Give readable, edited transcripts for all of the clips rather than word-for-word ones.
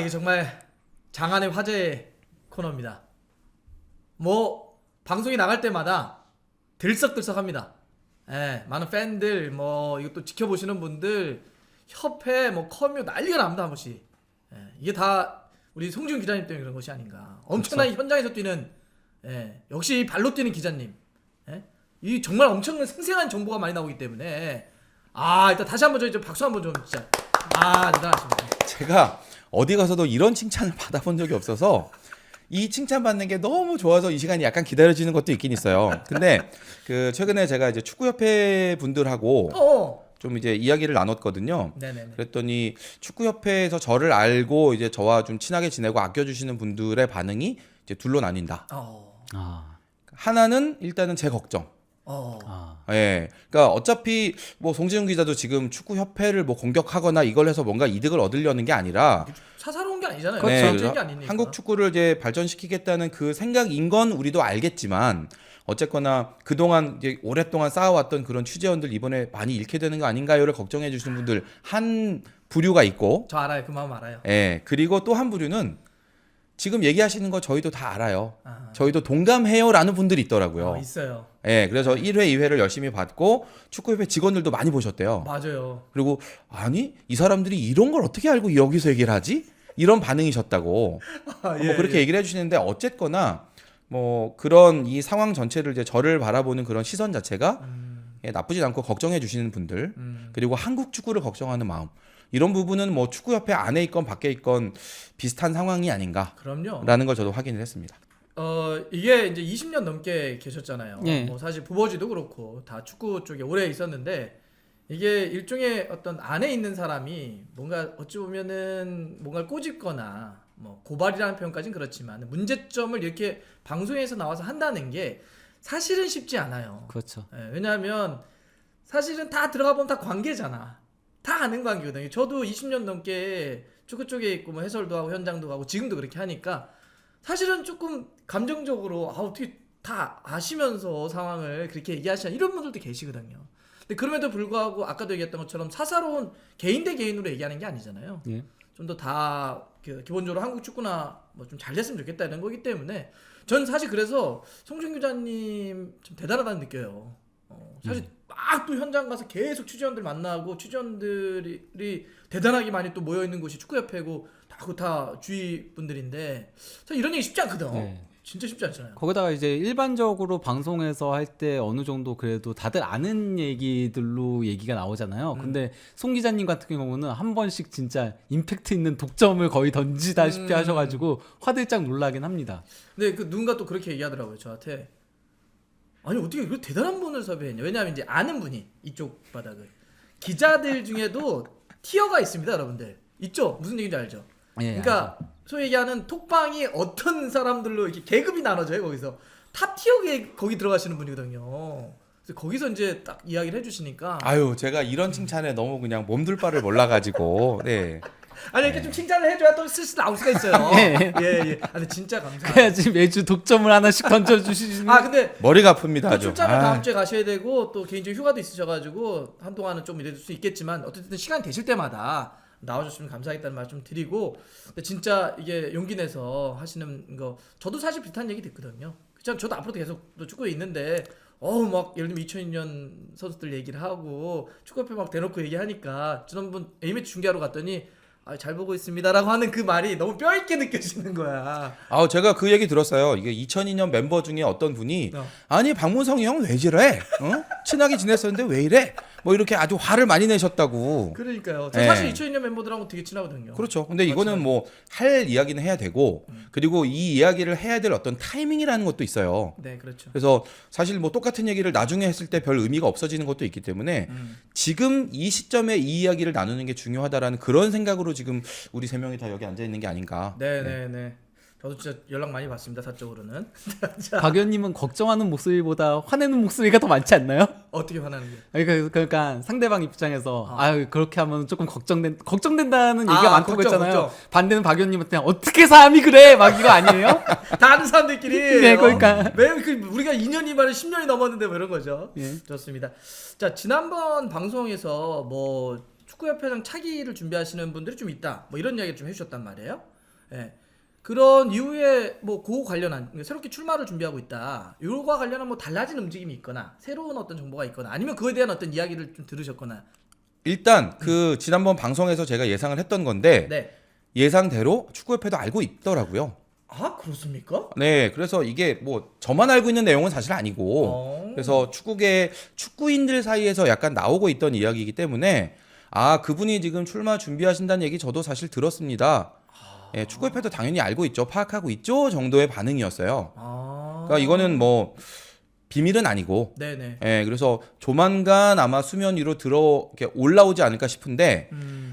이게 정말 장안의 화제 코너입니다. 뭐 방송이 나갈 때마다 들썩들썩합니다. 예, 많은 팬들 뭐 이것도 지켜보시는 분들 협회 뭐 커뮤 난리가 납니다 한 번씩. 예, 이게 다 우리 송지훈 기자님 때문에 그런 것이 아닌가. 엄청나게 현장에서 뛰는 역시 발로 뛰는 기자님. 이 정말 엄청난 생생한 정보가 많이 나오기 때문에 일단 다시 한번 저희 박수 한번 좀 진짜 대단하십니다. 제가 어디 가서도 이런 칭찬을 받아본 적이 없어서 이 칭찬받는 게 너무 좋아서 이 시간이 약간 기다려지는 것도 있긴 있어요. 근데 그 최근에 제가 이제 축구협회 분들하고 좀 이제 이야기를 나눴거든요. 네네네. 그랬더니 축구협회에서 저를 알고 이제 저와 좀 친하게 지내고 아껴주시는 분들의 반응이 이제 둘로 나뉜다. 하나는 일단은 제 걱정. 예. 그러니까 어차피 뭐 송지훈 기자도 지금 축구협회를 뭐 공격하거나 이걸 해서 뭔가 이득을 얻으려는 게 아니라 사사로운 게 아니잖아요. 그렇죠. 게 아니니까. 한국 축구를 이제 발전시키겠다는 그 생각인 건 우리도 알겠지만 어쨌거나 그동안 이제 오랫동안 쌓아왔던 그런 취재원들 이번에 많이 잃게 되는 거 아닌가요를 걱정해 주시는 분들 한 부류가 있고 저 알아요. 그 마음 알아요. 예. 그리고 또 한 부류는 지금 얘기하시는 거 저희도 다 알아요. 저희도 동감해요라는 분들이 있더라고요. 있어요. 예, 그래서 1회, 2회를 열심히 받고 축구협회 직원들도 많이 보셨대요. 맞아요. 그리고 아니 이 사람들이 이런 걸 어떻게 알고 여기서 얘기를 하지? 이런 반응이셨다고. 뭐 그렇게 얘기를 해주시는데 어쨌거나 뭐 그런 이 상황 전체를 이제 저를 바라보는 그런 시선 자체가 나쁘지 않고 걱정해 주시는 분들 그리고 한국 축구를 걱정하는 마음. 이런 부분은 뭐 축구협회 안에 있건 밖에 있건 비슷한 상황이 아닌가. 그럼요. 라는 걸 저도 확인을 했습니다. 이게 이제 20년 넘게 계셨잖아요. 예. 뭐 사실 부버지도 그렇고 다 축구 쪽에 오래 있었는데 이게 일종의 어떤 안에 있는 사람이 뭔가 어찌 보면은 뭔가를 꼬집거나 뭐 고발이라는 표현까지는 그렇지만 문제점을 이렇게 방송에서 나와서 한다는 게 사실은 쉽지 않아요. 그렇죠. 왜냐하면 사실은 다 들어가 보면 다 관계잖아. 다 아는 관계거든요. 저도 20년 넘게 축구 쪽에 있고 뭐 해설도 하고 현장도 가고 지금도 그렇게 하니까 사실은 조금 감정적으로 어떻게 다 아시면서 상황을 그렇게 얘기하시나 이런 분들도 계시거든요. 근데 그럼에도 불구하고 아까도 얘기했던 것처럼 사사로운 개인 대 개인으로 얘기하는 게 아니잖아요. 예. 좀 더 다 기본적으로 한국 축구나 뭐 좀 잘 됐으면 좋겠다는 거기 때문에 전 사실 그래서 송지훈 기자님 좀 대단하다는 느껴요. 사실 막 또 현장 가서 계속 취재원들 만나고 취재원들이 대단하게 많이 또 모여 있는 곳이 축구협회고 다 주위 분들인데 사실 이런 얘기 쉽지 않거든. 네. 진짜 쉽지 않잖아요. 거기다가 이제 일반적으로 방송에서 할 때 어느 정도 그래도 다들 아는 얘기들로 얘기가 나오잖아요. 근데 송 기자님 같은 경우는 한 번씩 진짜 임팩트 있는 독점을 거의 던지다시피 하셔가지고 화들짝 놀라긴 합니다. 근데 그 누군가 또 그렇게 얘기하더라고요 저한테. 아니 어떻게 그 대단한 분을 섭외했냐. 왜냐하면 이제 아는 분이 이쪽 바닥을 기자들 중에도 티어가 있습니다 여러분들. 있죠? 무슨 얘기인지 알죠? 예, 그러니까 소위 얘기하는 톡방이 어떤 사람들로 이렇게 계급이 나눠져요. 거기서 탑 티어에 거기 들어가시는 분이거든요. 그래서 거기서 이제 딱 이야기를 해주시니까 아유, 제가 이런 칭찬에 너무 그냥 몸둘 바를 몰라가지고, 네. 아니 이렇게 좀 칭찬을 해줘야 또 슬슬 나올 수가 있어요. 예. 근데 진짜 감사해요. 그래야지 매주 독점을 하나씩 던져주시는. 근데 머리가 아픕니다. 또 아주. 출장을 다음 주에 가셔야 되고 또 개인적인 휴가도 있으셔가지고 한동안은 좀 이럴 수 있겠지만 어쨌든 시간 되실 때마다 나와주시면 감사하겠다는 말 좀 드리고. 근데 진짜 이게 용기 내서 하시는 거 저도 사실 비슷한 얘기 듣거든요. 그냥 저도 앞으로도 계속 또 축구에 있는데 막 예를 들면 2002년 선수들 얘기를 하고 축구협회 막 대놓고 얘기하니까 지난번 A매치 중계하러 갔더니 잘 보고 있습니다라고 하는 그 말이 너무 뼈있게 느껴지는 거야. 제가 그 얘기 들었어요. 이게 2002년 멤버 중에 어떤 분이 아니 박문성이 형 왜 저래? 친하게 지냈었는데 왜 이래? 뭐 이렇게 아주 화를 많이 내셨다고. 그러니까요. 저 네. 사실 2002년 멤버들하고 되게 친하거든요. 그렇죠. 근데 이거는 뭐 할 이야기는 해야 되고 그리고 이 이야기를 해야 될 어떤 타이밍이라는 것도 있어요. 네, 그렇죠. 그래서 사실 뭐 똑같은 얘기를 나중에 했을 때 별 의미가 없어지는 것도 있기 때문에 지금 이 시점에 이 이야기를 나누는 게 중요하다라는 그런 생각으로 지금 우리 세 명이 다 여기 앉아 있는 게 아닌가. 네. 저도 진짜 연락 많이 받습니다. 사적으로는. 자, 박 의원님은 걱정하는 목소리보다 화내는 목소리가 더 많지 않나요? 어떻게 화나는 게? 그러니까 상대방 입장에서 그렇게 하면 조금 걱정된다는 얘기가 많다고 걱정, 했잖아요. 걱정. 반대는 박 의원님한테 어떻게 사람이 그래 막 이거 아니에요? 다 아는 사람들끼리. 네, 그러니까. 우리가 2년이 말에 10년이 넘었는데 뭐 이런 거죠. 예. 좋습니다. 자, 지난번 방송에서 뭐 축구협회장 차기를 준비하시는 분들이 좀 있다. 뭐 이런 이야기를 좀 해주셨단 말이에요. 예. 그런 이후에 뭐 그거 관련한 새롭게 출마를 준비하고 있다. 이거와 관련한 뭐 달라진 움직임이 있거나 새로운 어떤 정보가 있거나 아니면 그거에 대한 어떤 이야기를 좀 들으셨거나. 일단 그 지난번 방송에서 제가 예상을 했던 건데 네. 예상대로 축구협회도 알고 있더라고요. 아 그렇습니까? 네, 그래서 이게 뭐 저만 알고 있는 내용은 사실 아니고 어. 그래서 축구계 축구인들 사이에서 약간 나오고 있던 이야기이기 때문에 아 그분이 지금 출마 준비하신다는 얘기 저도 사실 들었습니다. 예, 축구협회도 당연히 알고 있죠, 파악하고 있죠 정도의 반응이었어요. 아. 그러니까 이거는 뭐 비밀은 아니고, 네네. 예, 그래서 조만간 아마 수면 위로 이렇게 올라오지 않을까 싶은데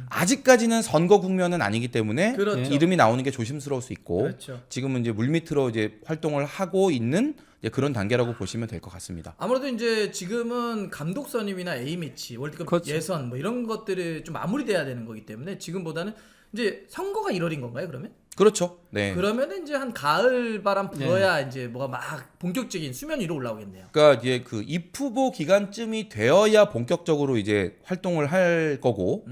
아직까지는 선거 국면은 아니기 때문에 그렇죠. 이름이 나오는 게 조심스러울 수 있고 그렇죠. 지금은 이제 물밑으로 이제 활동을 하고 있는 이제 그런 단계라고 보시면 될 것 같습니다. 아무래도 이제 지금은 감독 선임이나 A 매치, 월드컵 그렇죠. 예선 뭐 이런 것들이 좀 마무리돼야 되는 거기 때문에 지금보다는 이제 선거가 1월인 건가요, 그러면? 그렇죠. 네. 그러면은 이제 한 가을 바람 불어야 이제 뭐가 막 본격적인 수면 위로 올라오겠네요. 그러니까 이제 그 입후보 기간쯤이 되어야 본격적으로 이제 활동을 할 거고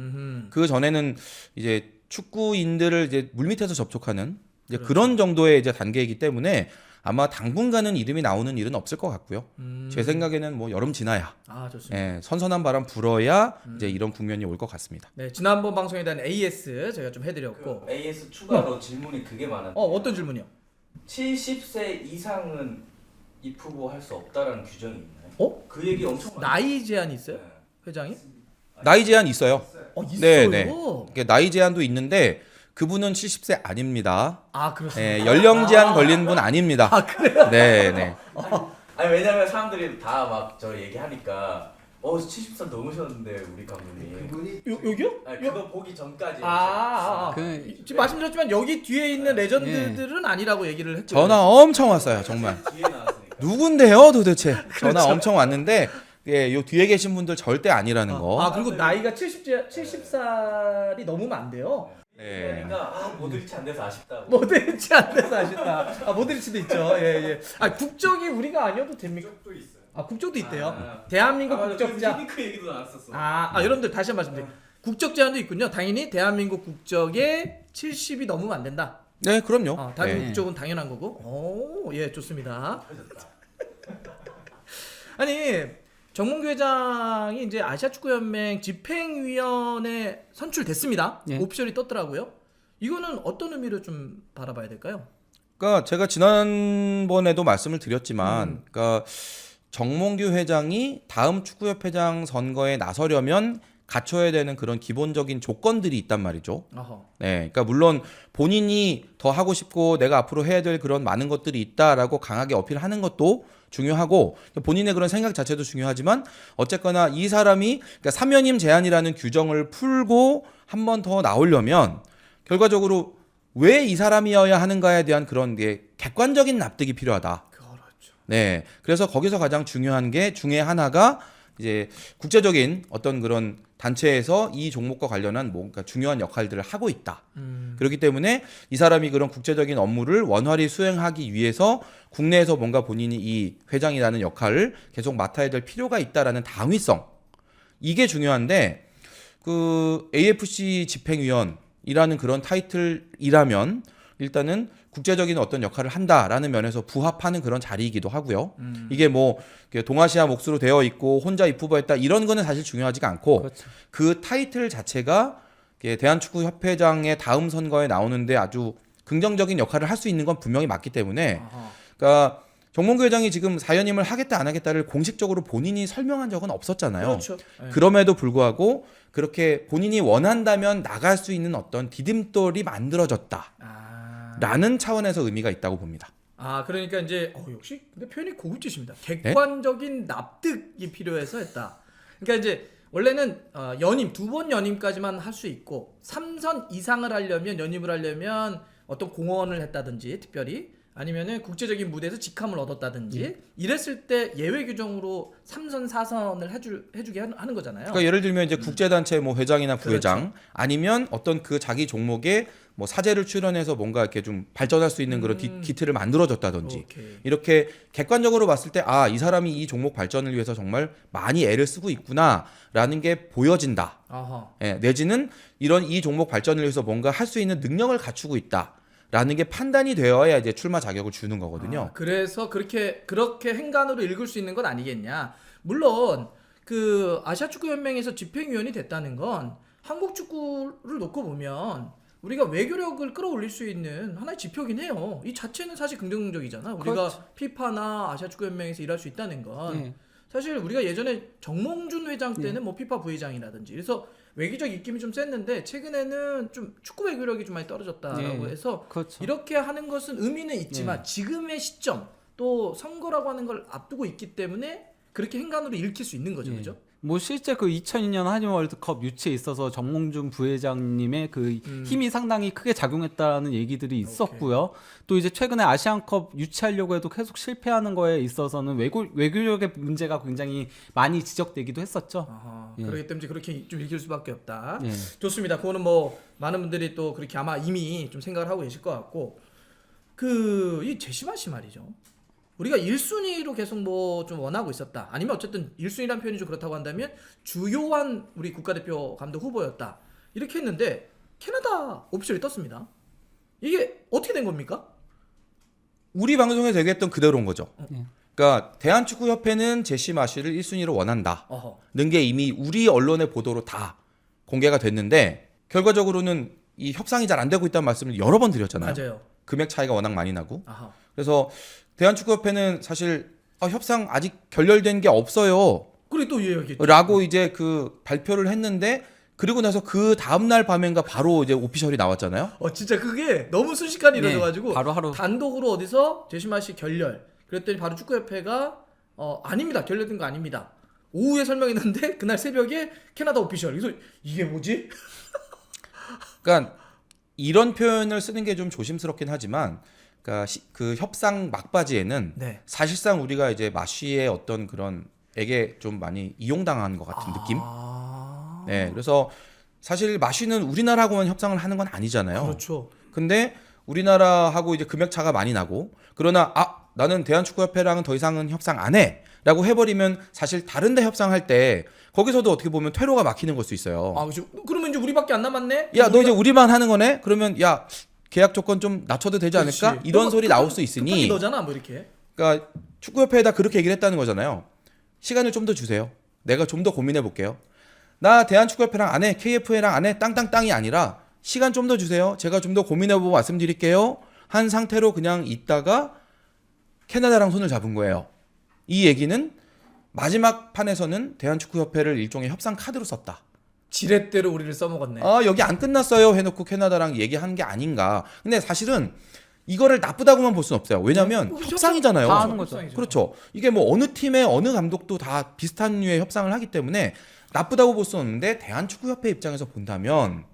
그 전에는 이제 축구인들을 이제 물밑에서 접촉하는 이제 그런 정도의 이제 단계이기 때문에 아마 당분간은 이름이 나오는 일은 없을 것 같고요. 제 생각에는 뭐 여름 지나야 아 좋습니다. 예, 선선한 바람 불어야 이제 이런 국면이 올 것 같습니다. 네 지난번 방송에 대한 AS 제가 좀 해드렸고 그 AS 추가로 질문이 그게 많았는데 어떤 질문이요? 70세 이상은 입후보 할 수 없다라는 규정이 있나요? 어? 그 얘기 엄청 많아요. 나이 제한이 있어요? 네. 회장이? 나이 제한 있어요. 있어요. 네, 네. 그러니까 나이 제한도 있는데 그분은 70세 아닙니다. 아 그렇습니다. 예, 연령 제한 걸린 분 아닙니다. 아 그래요? 네, 네. 아니 왜냐면 사람들이 다 막 저 얘기하니까 70살 넘으셨는데 우리 감독님. 여기요? 아니 그거 보기 전까지. 지금 말씀드렸지만 여기 뒤에 있는 레전드들은 아니라고 얘기를 했죠. 전화 엄청 왔어요, 정말. 뒤에 나왔으니까. 누군데요, 도대체? 전화 엄청 왔는데 예, 요 뒤에 계신 분들 절대 아니라는 거. 아 그리고 나이가 70살이 넘으면 안 돼요. 네. 그러니까 모드리치 안 돼서 아쉽다고. 모델치 안 돼서 아쉽다. 아 모델치도 있죠. 예. 아 국적이 우리가 아니어도 됩니까? 국적도 있어요. 아 국적도 있대요. 아. 대한민국 국적자. 그 얘기도 나왔었어. 여러분들 다시 한번 말씀드릴게요. 국적 제한도 있군요. 당연히 대한민국 국적에 70이 넘으면 안 된다. 네, 그럼요. 다른 네. 국적은 당연한 거고. 오, 예, 좋습니다. 아니 정몽규 회장이 이제 아시아 축구 연맹 집행위원회 선출됐습니다. 예. 옵션이 떴더라고요. 이거는 어떤 의미로 좀 바라봐야 될까요? 그러니까 제가 지난번에도 말씀을 드렸지만, 그러니까 정몽규 회장이 다음 축구협회장 선거에 나서려면 갖춰야 되는 그런 기본적인 조건들이 있단 말이죠. 어허. 네, 그러니까 물론 본인이 더 하고 싶고 내가 앞으로 해야 될 그런 많은 것들이 있다라고 강하게 어필하는 것도 중요하고 본인의 그런 생각 자체도 중요하지만 어쨌거나 이 사람이 그러니까 사면임 제한이라는 규정을 풀고 한 번 더 나오려면 결과적으로 왜 이 사람이어야 하는가에 대한 그런 게 객관적인 납득이 필요하다. 그렇죠. 네, 그래서 거기서 가장 중요한 게 중에 하나가 이제 국제적인 어떤 그런 단체에서 이 종목과 관련한 뭔가 중요한 역할들을 하고 있다. 그렇기 때문에 이 사람이 그런 국제적인 업무를 원활히 수행하기 위해서 국내에서 뭔가 본인이 이 회장이라는 역할을 계속 맡아야 될 필요가 있다라는 당위성. 이게 중요한데 그 AFC 집행위원이라는 그런 타이틀이라면 일단은 국제적인 어떤 역할을 한다라는 면에서 부합하는 그런 자리이기도 하고요. 이게 뭐 동아시아 몫으로 되어 있고 혼자 입후보했다 이런 거는 사실 중요하지가 않고 그렇죠. 그 타이틀 자체가 대한축구협회장의 다음 선거에 나오는데 아주 긍정적인 역할을 할 수 있는 건 분명히 맞기 때문에 그러니까 정몽규 회장이 지금 사연임을 하겠다 안 하겠다를 공식적으로 본인이 설명한 적은 없었잖아요. 그렇죠. 네. 그럼에도 불구하고 그렇게 본인이 원한다면 나갈 수 있는 어떤 디딤돌이 만들어졌다. 라는 차원에서 의미가 있다고 봅니다. 그러니까 이제 역시 근데 표현이 고급지십니다. 객관적인 납득이 필요해서 했다. 그러니까 이제 원래는 연임 2번 연임까지만 할 수 있고 3선 이상을 하려면 연임을 하려면 어떤 공헌을 했다든지 특별히 아니면은 국제적인 무대에서 직함을 얻었다든지 이랬을 때 예외 규정으로 3선 4선을 해주게 하는 거잖아요. 그러니까 예를 들면 이제 국제단체 뭐 회장이나 부회장 그렇죠. 아니면 어떤 그 자기 종목의 뭐 사제를 출연해서 뭔가 이렇게 좀 발전할 수 있는 그런 기틀을 만들어줬다든지 오케이. 이렇게 객관적으로 봤을 때 이 사람이 이 종목 발전을 위해서 정말 많이 애를 쓰고 있구나라는 게 보여진다. 아하. 예, 내지는 이런 이 종목 발전을 위해서 뭔가 할 수 있는 능력을 갖추고 있다라는 게 판단이 되어야 이제 출마 자격을 주는 거거든요. 그래서 그렇게 행간으로 읽을 수 있는 건 아니겠냐. 물론 그 아시아 축구 연맹에서 집행위원이 됐다는 건 한국 축구를 놓고 보면 우리가 외교력을 끌어올릴 수 있는 하나의 지표긴 해요. 이 자체는 사실 긍정적이잖아. 우리가 그렇죠. 피파나 아시아 축구 연맹에서 일할 수 있다는 건 예. 사실 우리가 예전에 정몽준 회장 때는 뭐 피파 부회장이라든지 그래서 외교적 입김이 좀 셌는데 최근에는 좀 축구 외교력이 좀 많이 떨어졌다라고 예. 해서 그렇죠. 이렇게 하는 것은 의미는 있지만 지금의 시점 또 선거라고 하는 걸 앞두고 있기 때문에 그렇게 행간으로 읽힐 수 있는 거죠, 예. 그죠? 뭐 실제 그 2002년 한일 월드컵 유치에 있어서 정몽준 부회장님의 그 힘이 상당히 크게 작용했다는 얘기들이 있었고요. 또 이제 최근에 아시안컵 유치하려고 해도 계속 실패하는 거에 있어서는 외교력의 문제가 굉장히 많이 지적되기도 했었죠. 아하, 예. 그렇기 때문에 그렇게 좀 읽힐 수밖에 없다. 예. 좋습니다. 그거는 뭐 많은 분들이 또 그렇게 아마 이미 좀 생각을 하고 계실 것 같고 그 이 제시마 씨 말이죠. 우리가 1순위로 계속 뭐 좀 원하고 있었다. 아니면 어쨌든 1순위란 표현이 좀 그렇다고 한다면 주요한 우리 국가대표 감독 후보였다. 이렇게 했는데 캐나다 오피셜이 떴습니다. 이게 어떻게 된 겁니까? 우리 방송에서 얘기했던 그대로인 거죠. 예. 그러니까 대한축구협회는 제시 마시를 1순위로 원한다는 어허. 게 이미 우리 언론의 보도로 다 공개가 됐는데 결과적으로는 이 협상이 잘 안 되고 있다는 말씀을 여러 번 드렸잖아요. 맞아요. 금액 차이가 워낙 많이 나고. 아하. 그래서 대한축구협회는 사실 협상 아직 결렬된 게 없어요. 그리고 또 얘기했죠. 라고 이제 그 발표를 했는데 그리고 나서 그 다음날 밤엔가 바로 이제 오피셜이 나왔잖아요. 진짜 그게 너무 순식간에 네, 이루어져가지고 바로 하루. 단독으로 어디서 제시마 씨 결렬. 그랬더니 바로 축구협회가 아닙니다. 결렬된 거 아닙니다. 오후에 설명했는데 그날 새벽에 캐나다 오피셜. 그래서 이게 뭐지? 그러니까 이런 표현을 쓰는 게 좀 조심스럽긴 하지만 그러니까 그 협상 막바지에는 네. 사실상 우리가 이제 마쉬의 어떤 그런 에게 좀 많이 이용당한 것 같은 느낌. 네, 그래서 사실 마쉬는 우리나라하고만 협상을 하는 건 아니잖아요. 그렇죠. 근데 우리나라하고 이제 금액 차가 많이 나고 그러나 나는 대한축구협회랑은 더 이상은 협상 안 해라고 해버리면 사실 다른데 협상할 때 거기서도 어떻게 보면 퇴로가 막히는 걸 수 있어요. 그렇죠. 그러면 이제 우리밖에 안 남았네. 야, 너 이제 우리만 하는 거네? 그러면 야 계약 조건 좀 낮춰도 되지 않을까? 그렇지. 이런 너가 소리 나올 수 있으니 너잖아, 뭐 이렇게. 그러니까 축구협회에다 그렇게 얘기를 했다는 거잖아요. 시간을 좀 더 주세요. 내가 좀 더 고민해 볼게요. 나 대한축구협회랑 안 해, KFA랑 안 해, 땅땅땅이 아니라 시간 좀 더 주세요. 제가 좀 더 고민해 보고 말씀드릴게요. 한 상태로 그냥 있다가 캐나다랑 손을 잡은 거예요. 이 얘기는 마지막 판에서는 대한축구협회를 일종의 협상 카드로 썼다. 지렛대로 우리를 써먹었네. 여기 안 끝났어요 해놓고 캐나다랑 얘기한 게 아닌가. 근데 사실은 이거를 나쁘다고만 볼 수는 없어요. 왜냐하면 협상이잖아요. 다 하는 거죠. 협상이죠. 그렇죠. 이게 뭐 어느 팀의 어느 감독도 다 비슷한 류의 협상을 하기 때문에 나쁘다고 볼 수는 없는데 대한축구협회 입장에서 본다면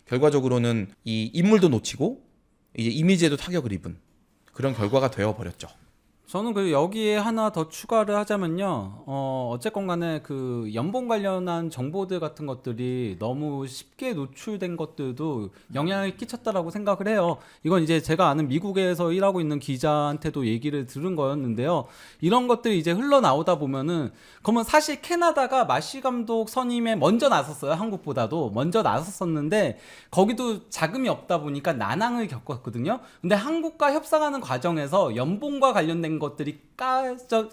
결과적으로는 이 인물도 놓치고 이제 이미지에도 타격을 입은 그런 결과가 되어버렸죠. 저는 그 여기에 하나 더 추가를 하자면요. 어쨌건 간에 그 연봉 관련한 정보들 같은 것들이 너무 쉽게 노출된 것들도 영향을 끼쳤다라고 생각을 해요. 이건 이제 제가 아는 미국에서 일하고 있는 기자한테도 얘기를 들은 거였는데요. 이런 것들이 이제 흘러나오다 보면은 그러면 사실 캐나다가 마시 감독 선임에 먼저 나섰어요. 한국보다도 먼저 나섰었는데 거기도 자금이 없다 보니까 난항을 겪었거든요. 근데 한국과 협상하는 과정에서 연봉과 관련된 것들이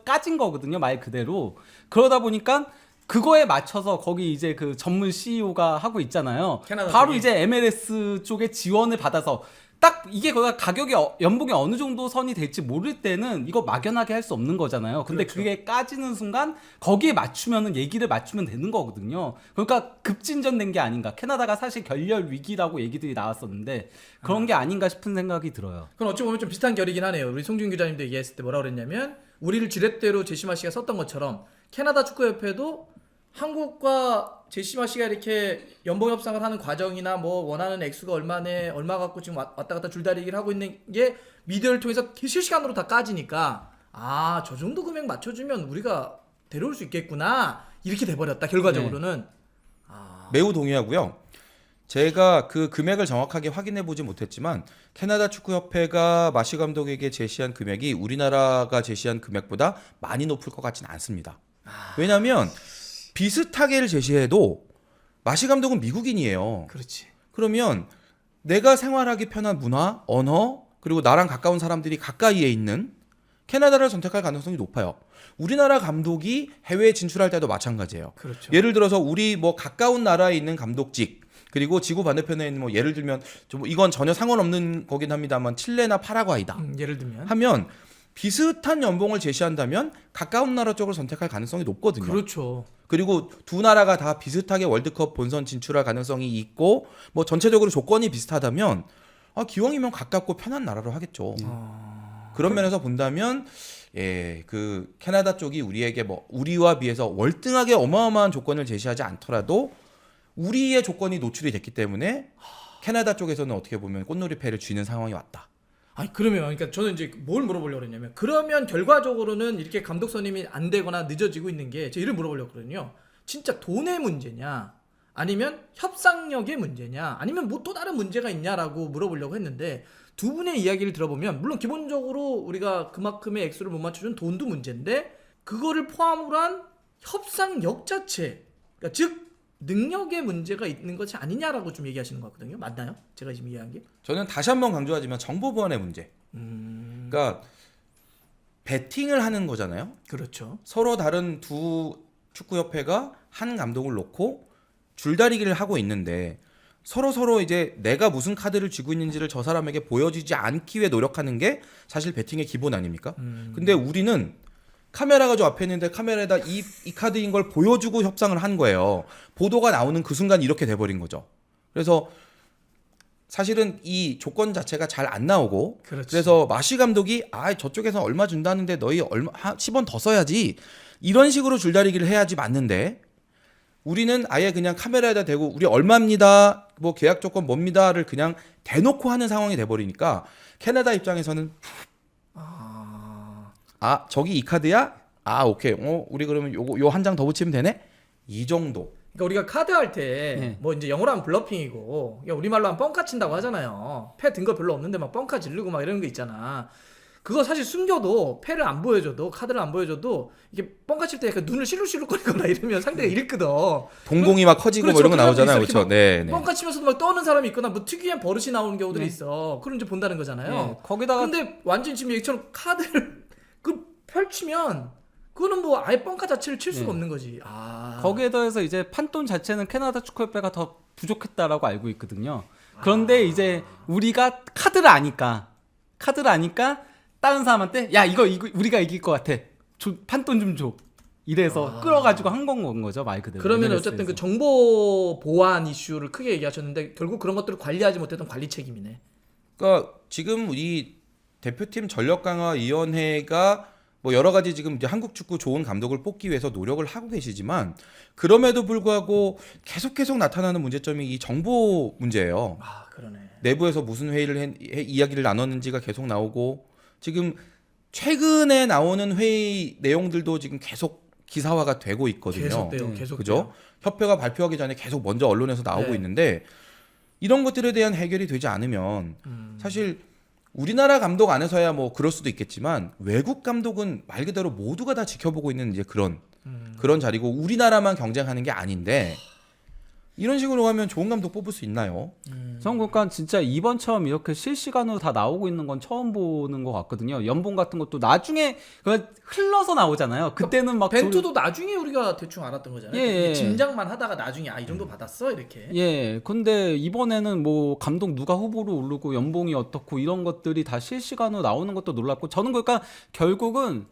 까진 거거든요, 말 그대로. 그러다 보니까 그거에 맞춰서 거기 이제 그 전문 CEO가 하고 있잖아요. 캐나다 바로 쪽이. 이제 MLS 쪽에 지원을 받아서 딱 이게 거기가 가격이 연봉이 어느 정도 선이 될지 모를 때는 이거 막연하게 할 수 없는 거잖아요. 근데 그렇죠. 그게 까지는 순간 거기에 맞추면은 얘기를 맞추면 되는 거거든요. 그러니까 급진전된 게 아닌가. 캐나다가 사실 결렬 위기라고 얘기들이 나왔었는데 그런 게 아닌가 싶은 생각이 들어요. 그럼 어찌 보면 좀 비슷한 결이긴 하네요. 우리 송준 기자님도 얘기했을 때 뭐라 그랬냐면 우리를 지렛대로 제시마 씨가 썼던 것처럼 캐나다 축구협회도 한국과 제시마 씨가 이렇게 연봉 협상을 하는 과정이나 뭐 원하는 액수가 얼마 갖고 지금 왔다 갔다 줄다리기를 하고 있는 게 미디어를 통해서 실시간으로 다 까지니까 저 정도 금액 맞춰주면 우리가 데려올 수 있겠구나 이렇게 돼버렸다 결과적으로는. 매우 동의하고요. 제가 그 금액을 정확하게 확인해 보지 못했지만 캐나다 축구협회가 마시 감독에게 제시한 금액이 우리나라가 제시한 금액보다 많이 높을 것 같지는 않습니다. 왜냐하면 비슷하게를 제시해도 마시 감독은 미국인이에요. 그렇지. 그러면 내가 생활하기 편한 문화, 언어, 그리고 나랑 가까운 사람들이 가까이에 있는 캐나다를 선택할 가능성이 높아요. 우리나라 감독이 해외에 진출할 때도 마찬가지예요. 그렇죠. 예를 들어서 우리 뭐 가까운 나라에 있는 감독직 그리고 지구 반대편에 있는 뭐 예를 들면 좀 이건 전혀 상관없는 거긴 합니다만 칠레나 파라과이다 예를 들면 하면 비슷한 연봉을 제시한다면 가까운 나라 쪽을 선택할 가능성이 높거든요. 그렇죠. 그리고 두 나라가 다 비슷하게 월드컵 본선 진출할 가능성이 있고 뭐 전체적으로 조건이 비슷하다면 기왕이면 가깝고 편한 나라로 하겠죠. 그런 면에서 본다면 그 캐나다 쪽이 우리에게 뭐 우리와 비해서 월등하게 어마어마한 조건을 제시하지 않더라도 우리의 조건이 노출이 됐기 때문에 캐나다 쪽에서는 어떻게 보면 꽃놀이패를 쥐는 상황이 왔다. 아니 그러면 그러니까 저는 이제 뭘 물어보려고 했냐면 그러면 결과적으로는 이렇게 감독 선임이 안 되거나 늦어지고 있는 게 제가 이를 물어보려고 했거든요. 진짜 돈의 문제냐 아니면 협상력의 문제냐 아니면 뭐 또 다른 문제가 있냐라고 물어보려고 했는데 두 분의 이야기를 들어보면 물론 기본적으로 우리가 그만큼의 액수를 못 맞춰준 돈도 문제인데 그거를 포함으로 한 협상력 자체 그러니까 즉 능력의 문제가 있는 것이 아니냐라고 좀 얘기하시는 것 같거든요. 맞나요? 제가 지금 이해한 게? 저는 다시 한번 강조하지만 정보 보완의 문제. 그러니까 배팅을 하는 거잖아요. 그렇죠. 서로 다른 두 축구협회가 한 감독을 놓고 줄다리기를 하고 있는데 서로 이제 내가 무슨 카드를 쥐고 있는지를 저 사람에게 보여주지 않기 위해 노력하는 게 사실 배팅의 기본 아닙니까? 근데 우리는 카메라가 저 앞에 있는데 카메라에다 이 카드인 걸 보여주고 협상을 한 거예요. 보도가 나오는 그 순간 이렇게 돼버린 거죠. 그래서 사실은 이 조건 자체가 잘 안 나오고 그렇지. 그래서 마시 감독이 저쪽에서 얼마 준다는데 너희 얼마 10원 더 써야지 이런 식으로 줄다리기를 해야지 맞는데 우리는 아예 그냥 카메라에다 대고 우리 얼마입니다 뭐 계약 조건 뭡니다를 그냥 대놓고 하는 상황이 돼버리니까 캐나다 입장에서는 저기 이 카드야? 오케이. 우리 그러면 요 한 장 더 붙이면 되네? 이 정도. 그러니까 우리가 카드 할 때 뭐 이제 영어로 하면 블러핑이고 그러니까 우리말로 하면 뻥카 친다고 하잖아요. 패 든 거 별로 없는데 막 뻥카 지르고 막 이런 거 있잖아. 그거 사실 숨겨도 패를 안 보여줘도 카드를 안 보여줘도 이게 뻥카 칠 때 약간 눈을 실룩실룩거리거나 이러면 상대가 읽거든. 동공이 막 커지고 그렇죠. 뭐 이런 거 나오잖아요. 그런 사람도 그렇죠. 네, 네. 뻥카 치면서도 막 떠는 사람이 있거나 뭐 특이한 버릇이 나오는 경우들이 있어. 그런 이제 본다는 거잖아요. 거기다가 근데 완전 지금 얘기처럼 카드를 그 펼치면 그거는 뭐 아예 뻥카 자체를 칠 수가 없는 거지. 거기에 더해서 이제 판돈 자체는 캐나다 축구협회가 더 부족했다라고 알고 있거든요. 그런데 이제 우리가 카드를 아니까 다른 사람한테 야 이거 우리가 이길 것 같아. 판돈 좀 줘. 이래서 끌어가지고 한 건 거죠 말 그대로. 그러면 어쨌든 그 정보 보안 이슈를 크게 얘기하셨는데 결국 그런 것들을 관리하지 못했던 관리 책임이네. 그러니까 지금 이 대표팀 전력 강화 위원회가 뭐 여러 가지 지금 이제 한국 축구 좋은 감독을 뽑기 위해서 노력을 하고 계시지만 그럼에도 불구하고 계속 나타나는 문제점이 이 정보 문제예요. 그러네. 내부에서 무슨 회의를 이야기를 나눴는지가 계속 나오고 지금 최근에 나오는 회의 내용들도 지금 계속 기사화가 되고 있거든요. 계속돼요. 계속. 그죠? 협회가 발표하기 전에 계속 먼저 언론에서 나오고 있는데 이런 것들에 대한 해결이 되지 않으면 사실 우리나라 감독 안에서야 뭐 그럴 수도 있겠지만 외국 감독은 말 그대로 모두가 다 지켜보고 있는 이제 그런 자리고 우리나라만 경쟁하는 게 아닌데 이런 식으로 가면 좋은 감독 뽑을 수 있나요? 전 그러니까 진짜 이번처럼 이렇게 실시간으로 다 나오고 있는 건 처음 보는 것 같거든요. 연봉 같은 것도 나중에 흘러서 나오잖아요. 그때는 막 벤투도 나중에 우리가 대충 알았던 거잖아요. 예. 짐작만 하다가 나중에 이 정도 받았어 이렇게. 예, 근데 이번에는 뭐 감독 누가 후보로 오르고 연봉이 어떻고 이런 것들이 다 실시간으로 나오는 것도 놀랐고 저는 그러니까 결국은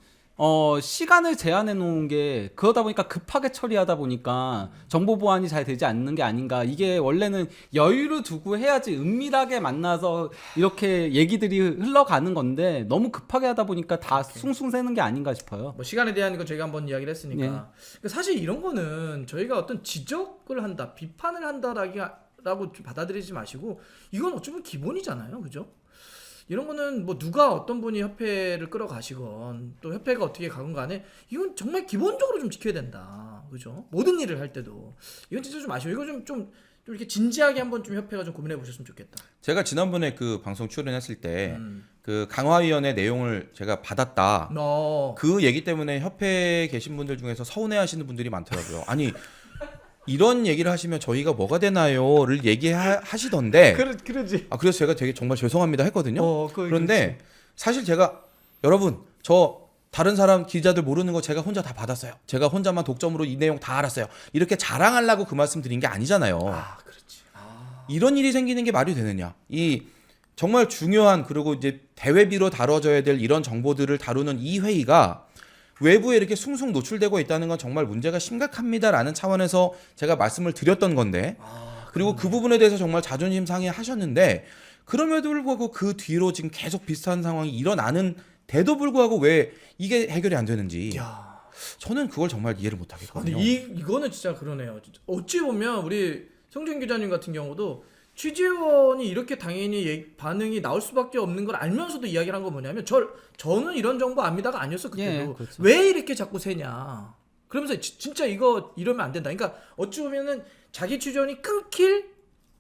시간을 제한해 놓은 게 그러다 보니까 급하게 처리하다 보니까 정보 보완이 잘 되지 않는 게 아닌가. 이게 원래는 여유를 두고 해야지 은밀하게 만나서 이렇게 얘기들이 흘러가는 건데 너무 급하게 하다 보니까 다 숭숭 새는 게 아닌가 싶어요. 뭐 시간에 대한 거 저희가 한번 이야기를 했으니까. 예. 그러니까 사실 이런 거는 저희가 어떤 지적을 한다, 비판을 한다라고 받아들이지 마시고 이건 어쩌면 기본이잖아요, 그죠? 이런 거는 뭐 누가 어떤 분이 협회를 끌어가시건 또 협회가 어떻게 가건 간에 이건 정말 기본적으로 좀 지켜야 된다, 그죠? 모든 일을 할 때도 이건 진짜 좀 아쉬워. 이거 좀 좀 이렇게 진지하게 한번 좀 협회가 좀 고민해 보셨으면 좋겠다. 제가 지난번에 그 방송 출연했을 때 음. 그 강화위원회 내용을 제가 받았다. 그 얘기 때문에 협회에 계신 분들 중에서 서운해하시는 분들이 많더라고요. 아니 이런 얘기를 하시면 저희가 뭐가 되나요?를 얘기하시던데. 그러지. 그래서 제가 되게 정말 죄송합니다 했거든요. 그런데 그렇지. 사실 제가 여러분 저 다른 사람 기자들 모르는 거 제가 혼자 다 받았어요. 제가 혼자만 독점으로 이 내용 다 알았어요. 이렇게 자랑하려고 그 말씀 드린 게 아니잖아요. 그렇지. 이런 일이 생기는 게 말이 되느냐? 이 정말 중요한 그리고 이제 대외비로 다뤄져야 될 이런 정보들을 다루는 이 회의가 외부에 이렇게 숭숭 노출되고 있다는 건 정말 문제가 심각합니다라는 차원에서 제가 말씀을 드렸던 건데 그리고 그 부분에 대해서 정말 자존심 상해하셨는데 그럼에도 불구하고 그 뒤로 지금 계속 비슷한 상황이 일어나는데도 불구하고 왜 이게 해결이 안 되는지 야. 저는 그걸 정말 이해를 못 근데 하겠거든요. 이거는 진짜 그러네요. 진짜. 어찌 보면 우리 성준 기자님 같은 경우도 취재원이 이렇게 당연히 반응이 나올 수밖에 없는 걸 알면서도 이야기를 한 건 뭐냐면 저는 이런 정보 압니다가 아니었어 그때도. 예, 그렇죠. 왜 이렇게 자꾸 새냐. 그러면서 진짜 이거 이러면 안 된다. 그러니까 어찌 보면은 자기 취재원이 끊길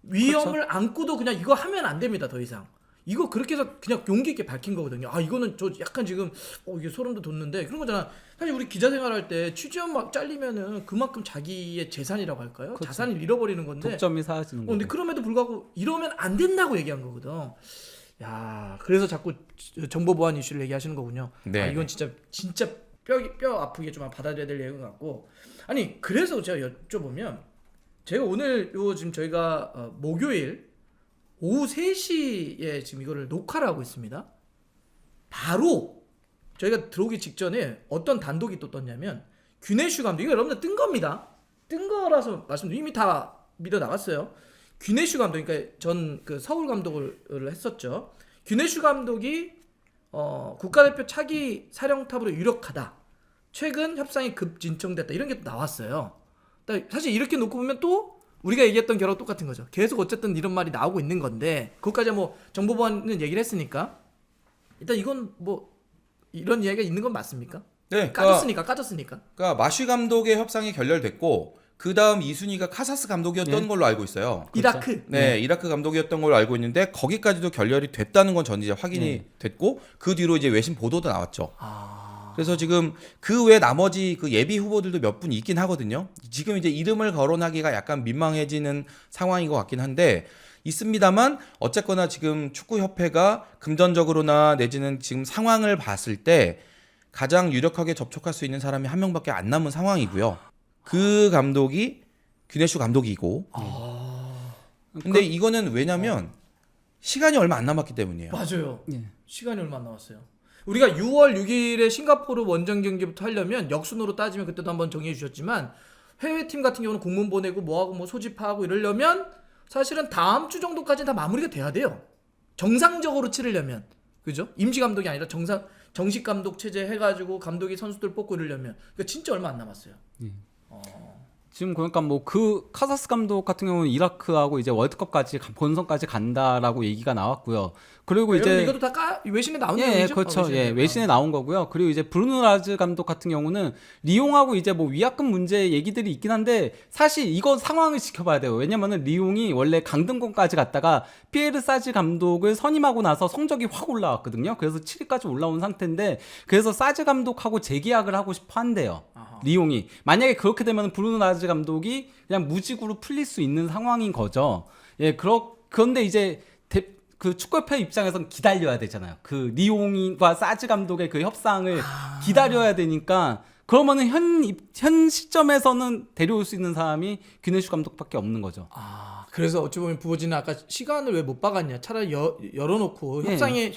위험을 안고도 그냥 이거 하면 안 됩니다. 더 이상. 이거 그렇게 해서 그냥 용기 있게 밝힌 거거든요. 이거는 저 약간 지금 이게 소름도 돋는데 그런 거잖아. 사실 우리 기자 생활할 때 취재원 막 잘리면은 그만큼 자기의 재산이라고 할까요? 그렇죠. 자산을 잃어버리는 건데. 독점이 사라지는 거죠. 근데 그럼에도 불구하고 이러면 안 된다고 얘기한 거거든. 야, 그래서 자꾸 정보 보안 이슈를 얘기하시는 거군요. 네. 이건 진짜 뼈 아프게 좀 받아들여야 될 얘기인 것 같고. 아니 그래서 제가 여쭤보면 제가 오늘 지금 저희가 목요일 오후 3시에 지금 이거를 녹화를 하고 있습니다. 바로 저희가 들어오기 직전에 어떤 단독이 또 떴냐면 귀내슈 감독, 이거 여러분들 뜬 겁니다. 뜬 거라서 말씀드리면 이미 다 밀어 나갔어요. 귀내슈 감독, 그러니까 전 그 서울 감독을 했었죠. 귀내슈 감독이 국가대표 차기 사령탑으로 유력하다. 최근 협상이 급 진척됐다. 이런 게 또 나왔어요. 사실 이렇게 놓고 보면 또 우리가 얘기했던 결과 똑같은 거죠. 계속 어쨌든 이런 말이 나오고 있는 건데 그것까지 뭐 정보보안은 얘기를 했으니까 일단 이건 뭐 이런 이야기가 있는 건 맞습니까? 네, 까졌으니까. 그러니까 마쉬 감독의 협상이 결렬됐고 그 다음 2순위가 카사스 감독이었던 네. 걸로 알고 있어요. 이라크. 네, 이라크 감독이었던 걸로 알고 있는데 거기까지도 결렬이 됐다는 건 전 이제 확인이 됐고 그 뒤로 이제 외신 보도도 나왔죠. 그래서 지금 그 외 나머지 그 예비 후보들도 몇 분 있긴 하거든요. 지금 이제 이름을 거론하기가 약간 민망해지는 상황인 것 같긴 한데 있습니다만 어쨌거나 지금 축구협회가 금전적으로나 내지는 지금 상황을 봤을 때 가장 유력하게 접촉할 수 있는 사람이 한 명밖에 안 남은 상황이고요. 그 감독이 귀내슈 감독이고. 근데 이거는 왜냐면 시간이 얼마 안 남았기 때문이에요. 맞아요. 예. 시간이 얼마 안 남았어요. 우리가 6월 6일에 싱가포르 원정 경기부터 하려면 역순으로 따지면 그때도 한번 정리해 주셨지만 해외팀 같은 경우는 공문 보내고 뭐하고 뭐 소집하고 이러려면 사실은 다음 주 정도까지는 다 마무리가 돼야 돼요. 정상적으로 치르려면. 그죠? 임시 감독이 아니라 정식 감독 체제 해가지고 감독이 선수들 뽑고 이러려면. 그러니까 진짜 얼마 안 남았어요. 지금 그러니까 뭐 그 카사스 감독 같은 경우는 이라크하고 이제 월드컵까지 본선까지 간다라고 얘기가 나왔고요. 그리고 이제 이것도 다 외신에 나온 예, 내용이죠? 그렇죠. 외신에. 외신에 나온 거고요. 그리고 이제 브루노 라즈 감독 같은 경우는 리용하고 이제 뭐 위약금 문제 얘기들이 있긴 한데 사실 이건 상황을 지켜봐야 돼요. 왜냐면은 리용이 원래 강등권까지 갔다가 피에르 사지 감독을 선임하고 나서 성적이 확 올라왔거든요. 그래서 7위까지 올라온 상태인데 그래서 사지 감독하고 재계약을 하고 싶어 한대요. 리용이. 만약에 그렇게 되면 브루노 라즈 감독이 그냥 무직으로 풀릴 수 있는 상황인 거죠. 예, 그런데 이제 그 축구협회 입장에서는 기다려야 되잖아요. 그 리옹과 사즈 감독의 그 협상을 기다려야 되니까 그러면은 현 시점에서는 데려올 수 있는 사람이 귀내슈 감독밖에 없는 거죠. 그래서 어찌 보면 부호지는 아까 시간을 왜 못 박았냐. 차라리 열어놓고 예. 협상의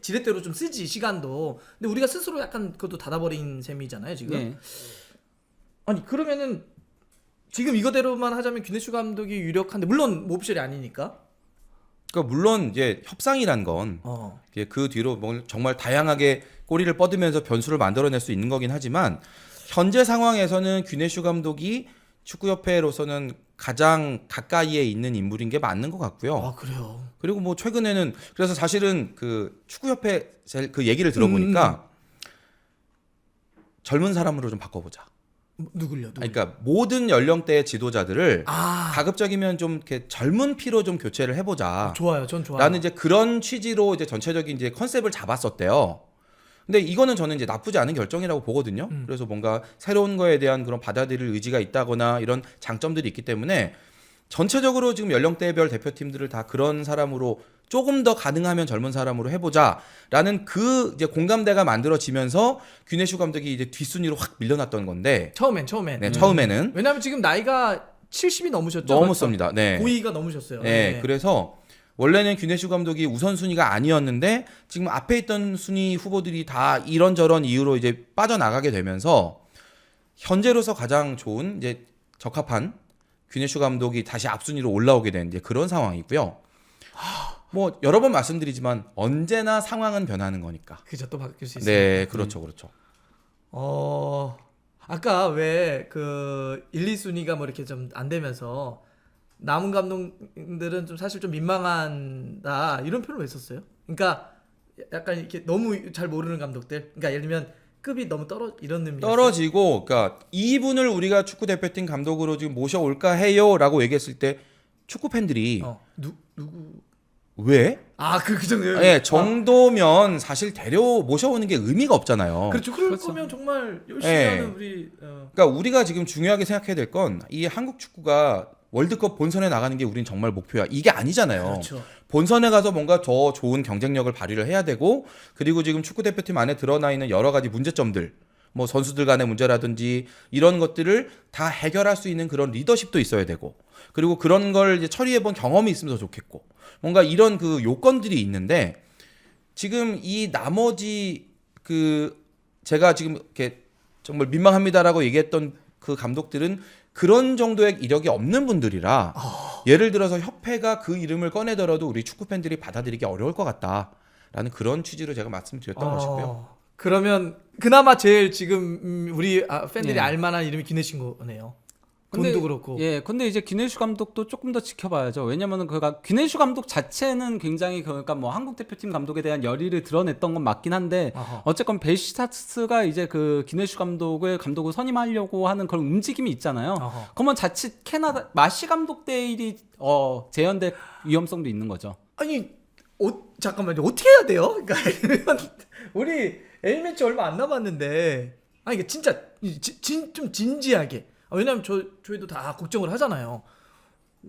지렛대로 좀 쓰지 시간도. 근데 우리가 스스로 약간 그것도 닫아버린 셈이잖아요 지금. 예. 아니 그러면은 지금 이거대로만 하자면 귀내슈 감독이 유력한데 물론 옵션이 아니니까. 그러니까 물론 이제 협상이란 건 이제 그 뒤로 뭐 정말 다양하게 꼬리를 뻗으면서 변수를 만들어낼 수 있는 거긴 하지만 현재 상황에서는 귀내슈 감독이 축구협회로서는 가장 가까이에 있는 인물인 게 맞는 것 같고요. 그래요. 그리고 뭐 최근에는 그래서 사실은 그 축구협회 그 얘기를 들어보니까 젊은 사람으로 좀 바꿔보자. 누굴요? 그러니까 모든 연령대의 지도자들을 아, 가급적이면 좀 이렇게 젊은 피로 좀 교체를 해보자. 좋아요. 전 좋아요. 라는 이제 그런 취지로 이제 전체적인 이제 컨셉을 잡았었대요. 근데 이거는 저는 이제 나쁘지 않은 결정이라고 보거든요. 그래서 뭔가 새로운 거에 대한 그런 받아들일 의지가 있다거나 이런 장점들이 있기 때문에 전체적으로 지금 연령대별 대표팀들을 다 그런 사람으로 조금 더 가능하면 젊은 사람으로 해보자라는 그 이제 공감대가 만들어지면서 귀네슈 감독이 이제 뒷순위로 확 밀려났던 건데 처음엔. 네, 처음에는 왜냐면 지금 나이가 70이 넘으셨죠. 넘었습니다. 네. 고위가 넘으셨어요. 네, 그래서 원래는 귀네슈 감독이 우선순위가 아니었는데 지금 앞에 있던 순위 후보들이 다 이런저런 이유로 이제 빠져나가게 되면서 현재로서 가장 좋은 이제 적합한 귀네슈 감독이 다시 앞순위로 올라오게 된 이제 그런 상황이고요. 뭐 여러 번 말씀드리지만 언제나 상황은 변하는 거니까. 그죠. 또 바뀔 수 있어요. 네, 그렇죠, 그렇죠. 아까 왜 그 1, 2순위가 뭐 이렇게 좀 안 되면서 남은 감독들은 좀 사실 좀 민망한다 이런 표현을 왜 썼어요? 그러니까 약간 이렇게 너무 잘 모르는 감독들. 그러니까 예를 들면 급이 너무 이런 의미. 떨어지고, 그러니까 이분을 우리가 축구 대표팀 감독으로 지금 모셔올까 해요라고 얘기했을 때 축구 팬들이 누구? 왜? 그 정도요? 예, 정도면 사실 모셔오는 게 의미가 없잖아요. 그렇죠. 그럴 그렇죠. 거면 정말 열심히 예. 하는 우리 그러니까 우리가 지금 중요하게 생각해야 될 건 이 한국 축구가 월드컵 본선에 나가는 게 우린 정말 목표야. 이게 아니잖아요. 그렇죠. 본선에 가서 뭔가 더 좋은 경쟁력을 발휘를 해야 되고, 그리고 지금 축구 대표팀 안에 드러나 있는 여러 가지 문제점들, 뭐 선수들 간의 문제라든지 이런 것들을 다 해결할 수 있는 그런 리더십도 있어야 되고, 그리고 그런 걸 이제 처리해 본 경험이 있으면 더 좋겠고, 뭔가 이런 그 요건들이 있는데 지금 이 나머지 그 제가 지금 이렇게 정말 민망합니다라고 얘기했던 그 감독들은 그런 정도의 이력이 없는 분들이라 예를 들어서 협회가 그 이름을 꺼내더라도 우리 축구 팬들이 받아들이기 어려울 것 같다라는 그런 취지로 제가 말씀드렸던 것이고요. 그러면 그나마 제일 지금 우리 팬들이 예. 알만한 이름이 기내신 거네요. 돈도 그렇고. 예, 근데 이제 귀네슈 감독도 조금 더 지켜봐야죠. 왜냐면은 귀네슈 감독 자체는 굉장히 그러니까 뭐 한국 대표팀 감독에 대한 열의를 드러냈던 건 맞긴 한데 아하. 어쨌건 베시스타스가 이제 그 귀네슈 감독을 선임하려고 하는 그런 움직임이 있잖아요. 아하. 그러면 자칫 캐나다 마시 감독 대일이 재현될 위험성도 있는 거죠. 아니 잠깐만요. 어떻게 해야 돼요? 그러니까 우리 A매치 얼마 안 남았는데 이게 진짜 좀 진지하게. 왜냐면 저희도 다 걱정을 하잖아요.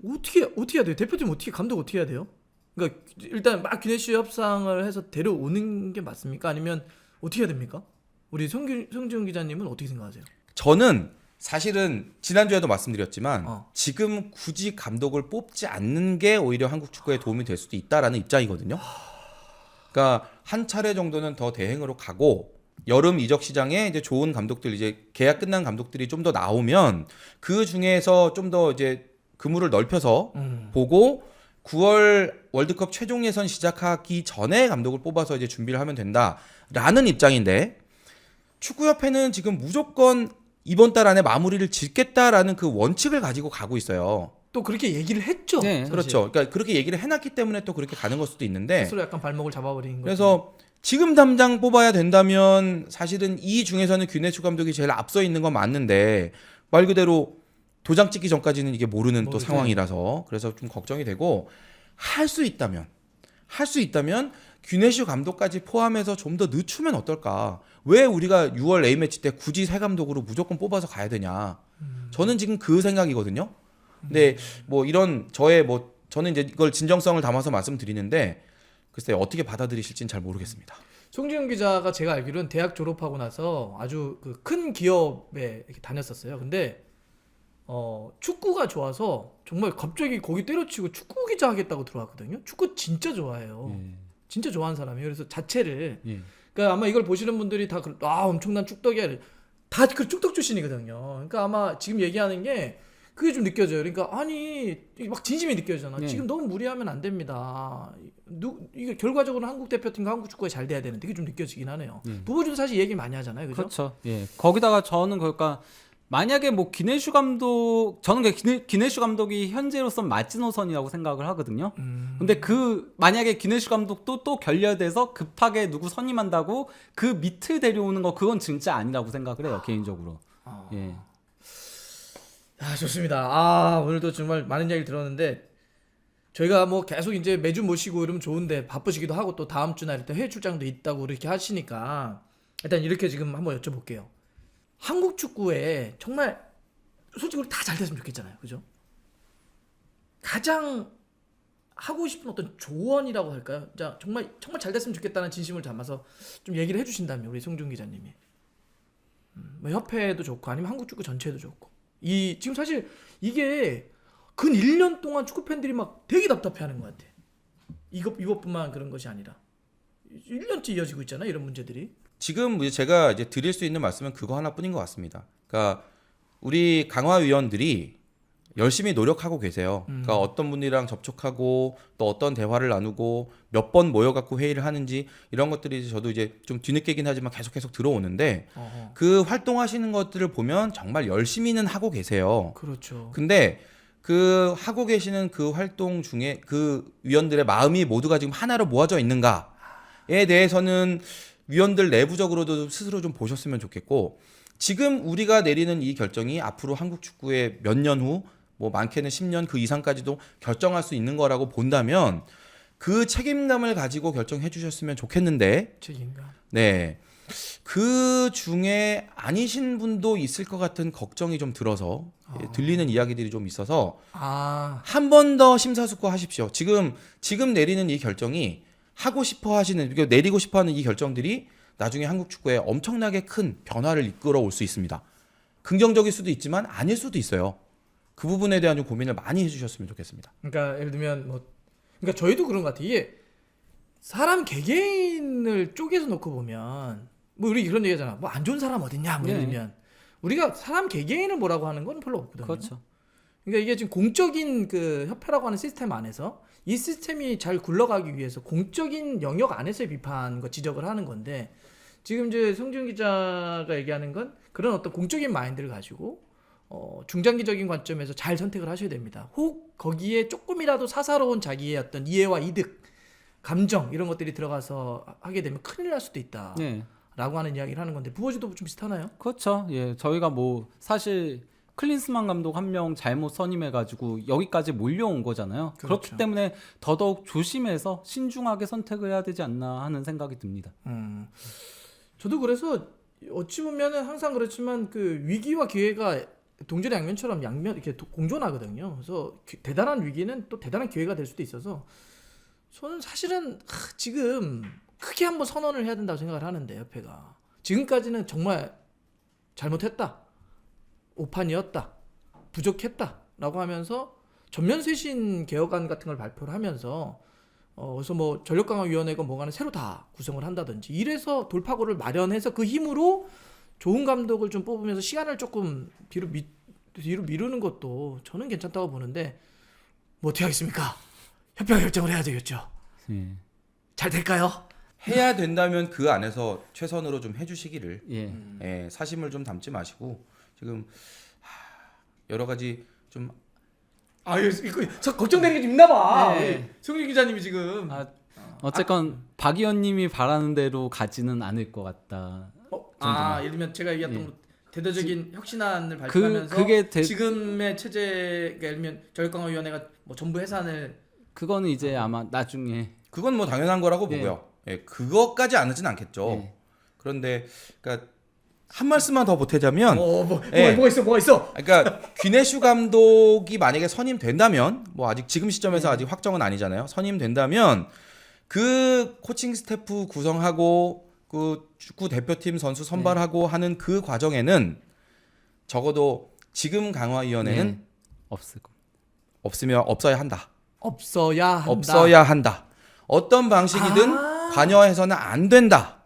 어떻게 해야 돼요? 대표팀 감독 어떻게 해야 돼요? 그러니까 일단 막 귀네슈 협상을 해서 데려오는 게 맞습니까? 아니면 어떻게 해야 됩니까? 우리 성지훈 기자님은 어떻게 생각하세요? 저는 사실은 지난주에도 말씀드렸지만 어. 지금 굳이 감독을 뽑지 않는 게 오히려 한국 축구에 도움이 될 수도 있다라는 입장이거든요. 그러니까 한 차례 정도는 더 대행으로 가고 여름 이적 시장에 이제 좋은 감독들, 이제 계약 끝난 감독들이 좀 더 나오면 그 중에서 좀 더 이제 그물을 넓혀서 보고 9월 월드컵 최종 예선 시작하기 전에 감독을 뽑아서 이제 준비를 하면 된다라는 입장인데, 축구협회는 지금 무조건 이번 달 안에 마무리를 짓겠다라는 그 원칙을 가지고 가고 있어요. 또 그렇게 얘기를 했죠. 네. 사실. 그렇죠. 그러니까 그렇게 얘기를 해놨기 때문에 또 그렇게 가는 걸 수도 있는데, 스스로 약간 발목을 잡아버린 거죠. 그래서 지금 당장 뽑아야 된다면 사실은 이 중에서는 귀네슈 감독이 제일 앞서 있는 건 맞는데 말 그대로 도장 찍기 전까지는 이게 모르는 또 상황이라서 그래서 좀 걱정이 되고, 할 수 있다면 귀네슈 감독까지 포함해서 좀 더 늦추면 어떨까? 왜 우리가 6월 A매치 때 굳이 새 감독으로 무조건 뽑아서 가야 되냐? 저는 지금 그 생각이거든요. 근데 뭐 이런 저는 이제 이걸 진정성을 담아서 말씀드리는데 글쎄 어떻게 받아들이실지는 잘 모르겠습니다. 송지훈 기자가 제가 알기로는 대학 졸업하고 나서 아주 그 큰 기업에 이렇게 다녔었어요. 근데 축구가 좋아서 정말 갑자기 거기 때려치고 축구 기자 하겠다고 들어왔거든요. 축구 진짜 좋아해요. 진짜 좋아하는 사람이에요. 그래서 자체를 그러니까 아마 이걸 보시는 분들이 다 엄청난 축덕이야. 다 그 축덕 출신이거든요. 그러니까 아마 지금 얘기하는 게 그게 좀 느껴져요. 그러니까 아니 막 진심이 느껴지잖아. 네. 지금 너무 무리하면 안 됩니다. 이게 결과적으로 한국 대표팀과 한국 축구가 잘 돼야 되는데 그게 좀 느껴지긴 하네요. 부부준 사실 얘기 많이 하잖아요, 그죠? 그렇죠. 예. 거기다가 저는 그러니까 만약에 뭐 기네슈 감독, 저는 기네슈 감독이 현재로선 마지노선이라고 생각을 하거든요. 근데 만약에 기네슈 감독도 또 결렬돼서 급하게 누구 선임한다고 그 밑을 데려오는 거 그건 진짜 아니라고 생각을 해요, 개인적으로. 예. 아, 좋습니다. 아, 오늘도 정말 많은 이야기를 들었는데 저희가 뭐 계속 이제 매주 모시고 이러면 좋은데 바쁘시기도 하고 또 다음 주나 이럴 때 해외 출장도 있다고 이렇게 하시니까 일단 이렇게 지금 한번 여쭤볼게요. 한국 축구에 정말 솔직히 우리 다 잘 됐으면 좋겠잖아요. 그죠? 가장 하고 싶은 어떤 조언이라고 할까요? 자, 정말 잘 됐으면 좋겠다는 진심을 담아서 좀 얘기를 해주신다면 우리 송준 기자님이 뭐 협회도 좋고 아니면 한국 축구 전체도 좋고 이 지금 사실 이게 근 1년 동안 축구 팬들이 막 되게 답답해하는 것 같아. 이것뿐만 그런 것이 아니라 1년째 이어지고 있잖아요. 이런 문제들이. 지금 이제 제가 이제 드릴 수 있는 말씀은 그거 하나뿐인 것 같습니다. 그러니까 우리 강화위원들이 열심히 노력하고 계세요. 그러니까 어떤 분이랑 접촉하고 또 어떤 대화를 나누고 몇 번 모여갖고 회의를 하는지 이런 것들이 저도 이제 좀 뒤늦게긴 하지만 계속 들어오는데 어허. 그 활동하시는 것들을 보면 정말 열심히는 하고 계세요. 그렇죠. 근데 그 하고 계시는 그 활동 중에 그 위원들의 마음이 모두가 지금 하나로 모아져 있는가에 대해서는 위원들 내부적으로도 스스로 좀 보셨으면 좋겠고 지금 우리가 내리는 이 결정이 앞으로 한국 축구의 몇 년 후 뭐 많게는 10년 그 이상까지도 결정할 수 있는 거라고 본다면 그 책임감을 가지고 결정해 주셨으면 좋겠는데 책임감. 네. 그 중에 아니신 분도 있을 것 같은 걱정이 좀 들어서 들리는 이야기들이 좀 있어서 아, 한 번 더 심사숙고하십시오. 지금 내리는 이 결정이 하고 싶어 하시는 내리고 싶어 하는 이 결정들이 나중에 한국 축구에 엄청나게 큰 변화를 이끌어 올 수 있습니다. 긍정적일 수도 있지만 아닐 수도 있어요. 그 부분에 대한 좀 고민을 많이 해주셨으면 좋겠습니다. 그러니까 예를 들면 뭐, 그러니까 저희도 그런 것 같아. 이게 사람 개개인을 쪼개서 놓고 보면 뭐 우리 그런 얘기하잖아. 뭐 안 좋은 사람 어딨냐 뭐 예를 네. 들면 우리가 사람 개개인을 뭐라고 하는 건 별로 없거든요. 그렇죠. 그러니까 이게 지금 공적인 그 협회라고 하는 시스템 안에서 이 시스템이 잘 굴러가기 위해서 공적인 영역 안에서의 비판과 지적을 하는 건데 지금 이제 성준 기자가 얘기하는 건 그런 어떤 공적인 마인드를 가지고 중장기적인 관점에서 잘 선택을 하셔야 됩니다. 혹 거기에 조금이라도 사사로운 자기의 어떤 이해와 이득, 감정 이런 것들이 들어가서 하게 되면 큰일 날 수도 있다. 네. 라고 하는 이야기를 하는 건데 부모지도 좀 비슷하나요? 그렇죠. 예, 저희가 뭐 사실 클린스만 감독 한 명 잘못 선임해가지고 여기까지 몰려온 거잖아요. 그렇죠. 그렇기 때문에 더더욱 조심해서 신중하게 선택을 해야 되지 않나 하는 생각이 듭니다. 저도 그래서 어찌 보면은 항상 그렇지만 그 위기와 기회가 동전의 양면처럼 양면 이렇게 공존하거든요. 그래서 대단한 위기는 또 대단한 기회가 될 수도 있어서 저는 사실은 지금 크게 한번 선언을 해야 된다고 생각을 하는데 협회가 지금까지는 정말 잘못했다, 오판이었다, 부족했다라고 하면서 전면 쇄신 개혁안 같은 걸 발표를 하면서 그래서 뭐 전력강화위원회가 뭐가는 새로 다 구성을 한다든지 이래서 돌파구를 마련해서 그 힘으로 좋은 감독을 좀 뽑으면서 시간을 조금 뒤로 미루는 것도 저는 괜찮다고 보는데 뭐 어떻게 하겠습니까? 협회가 결정을 해야 되겠죠. 예. 잘 될까요? 해야 된다면 그 안에서 최선으로 좀 해주시기를 예. 예, 사심을 좀 담지 마시고 지금 여러 가지 좀 이거 저 걱정되는 게 좀 있나 봐. 네. 송준 기자님이 지금 어쨌건 박 의원님이 바라는 대로 가지는 않을 것 같다. 예를 들면 제가 얘기했던 예. 뭐 대대적인 혁신안을 발표하면서 그게 지금의 체제가 예를 들면 전력강화위원회가 뭐 전부 해산을 그거는 이제 아마 나중에 그건 뭐 당연한 거라고 예. 보고요. 예, 그것까지 안 하진 않겠죠. 예. 그런데 그러니까 한 말씀만 더 보태자면 뭐가 있어? 그러니까 귀네슈 감독이 만약에 선임된다면 뭐 아직 지금 시점에서 아직 확정은 아니잖아요. 선임된다면 그 코칭 스태프 구성하고 그 축구 대표팀 선수 선발하고 하는 그 과정에는 적어도 지금 강화위원회는 없을 겁니다. 없어야 한다. 없어야 한다. 어떤 방식이든 관여해서는 안 된다.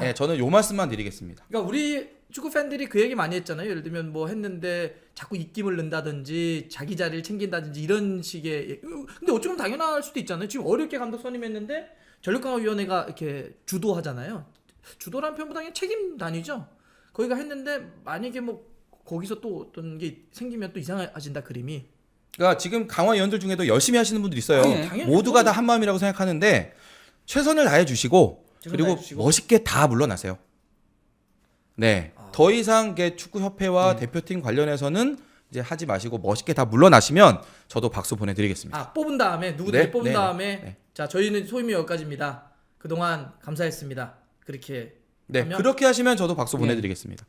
네, 저는 요 말씀만 드리겠습니다. 그러니까 우리 축구 팬들이 그 얘기 많이 했잖아요. 예를 들면 뭐 했는데 자꾸 입김을 넣는다든지 자기 자리를 챙긴다든지 이런 식의. 근데 어쩌면 당연할 수도 있잖아요. 지금 어렵게 감독 선임했는데 전력강화위원회가 이렇게 주도하잖아요. 주도라는 표현보다 그냥 책임단이죠. 거기가 했는데 만약에 뭐 거기서 또 어떤 게 생기면 또 이상해진다 그림이. 그러니까 지금 강화위원들 중에도 열심히 하시는 분들이 있어요. 당연히 모두가 다 한 마음이라고 생각하는데 최선을 다해 주시고 그리고 멋있게 다 물러나세요. 네. 더 이상 축구협회와 대표팀 관련해서는 이제 하지 마시고 멋있게 다 물러나시면 저도 박수 보내드리겠습니다. 아 뽑은 다음에 누구든지 네, 뽑은 네, 다음에 네. 자 저희는 소임이 여기까지입니다. 그동안 감사했습니다. 그렇게 네, 하면 그렇게 하시면 저도 박수 보내드리겠습니다.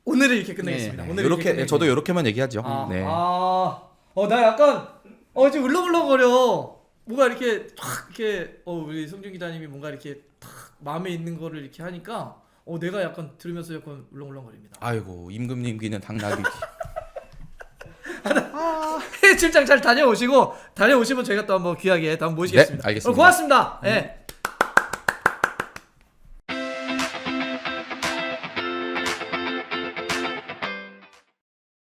오늘은 이렇게 끝내겠습니다. 네, 오늘 이렇게 저도 이렇게만 얘기하죠. 네. 나 약간 지금 울렁울렁거려. 뭔가 이렇게 탁 이렇게 우리 성준 기자님이 뭔가 이렇게 탁 마음에 있는 거를 이렇게 하니까 내가 약간 들으면서 약간 울렁울렁거립니다. 아이고 임금님 귀는 당나귀. 해외 출장 잘 다녀오시면 저희가 또 한번 귀하게 또 한번 모시겠습니다. 네, 알겠습니다. 고맙습니다. 예.